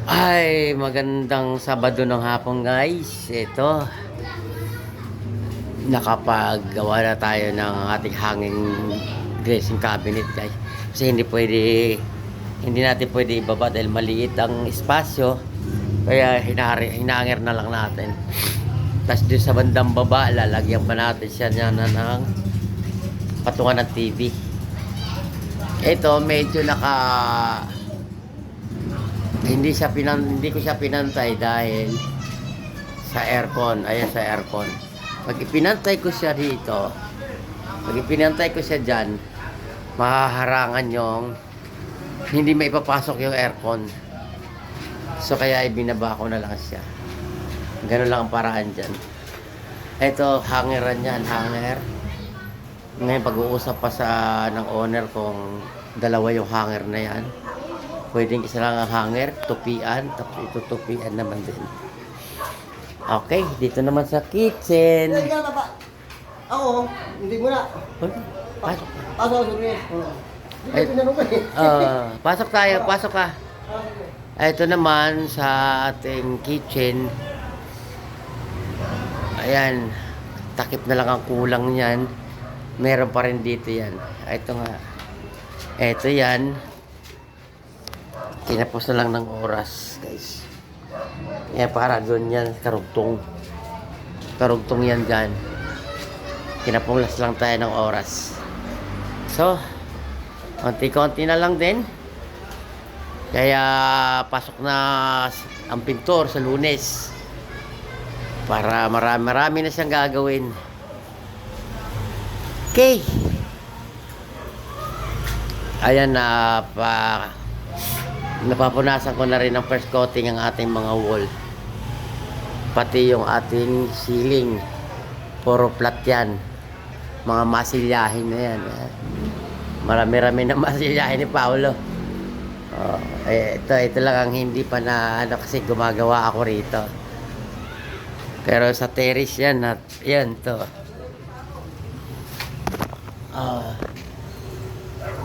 Ay, magandang Sabado ng hapon guys. Ito, nakapaggawa na tayo ng ating hanging dressing cabinet guys. Kasi hindi natin pwede ibaba dahil maliit ang espasyo. Kaya hinanger na lang natin. Tapos doon sa bandang baba, lalagyan pa natin siya ng patungan ng TV. Ito, medyo hindi ko siya pinantay dahil sa aircon. Ayan sa aircon. Pag ipinantay ko siya dito, pag ipinantay ko siya dyan, mahaharangan yung hindi maipapasok yung aircon. So kaya ibinaba ko na lang siya. Ganun lang ang paraan dyan. Ito, hangeran yan, hanger. Ngayon pag-uusap pa ng owner kung dalawa yung hanger na yan. Pwedeng isa lang ang hanger, tupian, tapos itutupian naman din. Okay, dito naman sa kitchen. Hindi ka papa. Ako, hindi mo na. Pasok. Pasok, sige. Ay, Tinanong ko eh. pasok tayo, pasok ka. Ito naman sa ating kitchen. Ayan, takip na lang ang kulang niyan. Meron pa rin dito yan. Ito nga. Ito yan. Kinapos na lang ng oras, guys. Kaya para doon yan, karugtong. Karugtong yan dyan. Kinapunglas lang tayo ng oras. So, konti-konti na lang din. Kaya pasok na ang pintor sa Lunes. Para marami na siyang gagawin. Okay. Ayan na napapunasan ko na rin ng first coating ang ating mga wall. Pati yung ating ceiling. Puro flat yan. Mga masilyahin na yan. Marami-rami na masilyahin ni Paolo. Ito lang ang hindi pa na kasi gumagawa ako rito. Pero sa terrace yan at yan to.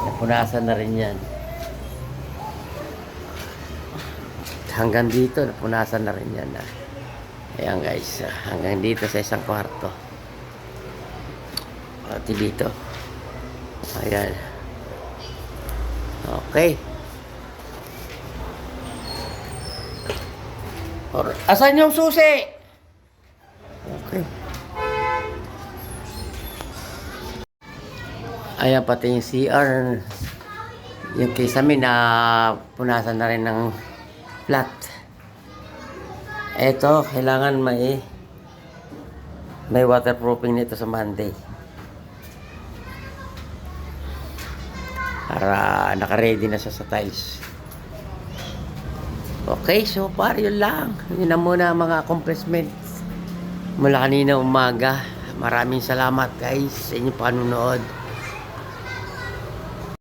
Napunasan na rin yan. Hanggang dito napunasan na rin yan. Ayan guys, hanggang dito sa isang kwarto. Pati dito. Ayan. Okay. Asan yung susi? Okay. Ayan pati yung CR. Yung kisame na punasan na rin ng flat. Ito, kailangan may waterproofing nito sa Monday. Para naka-ready na siya sa tiles. Okay, so far yun lang. Yun na muna mga accomplishments mula kanina umaga. Maraming salamat guys sa inyong panunood.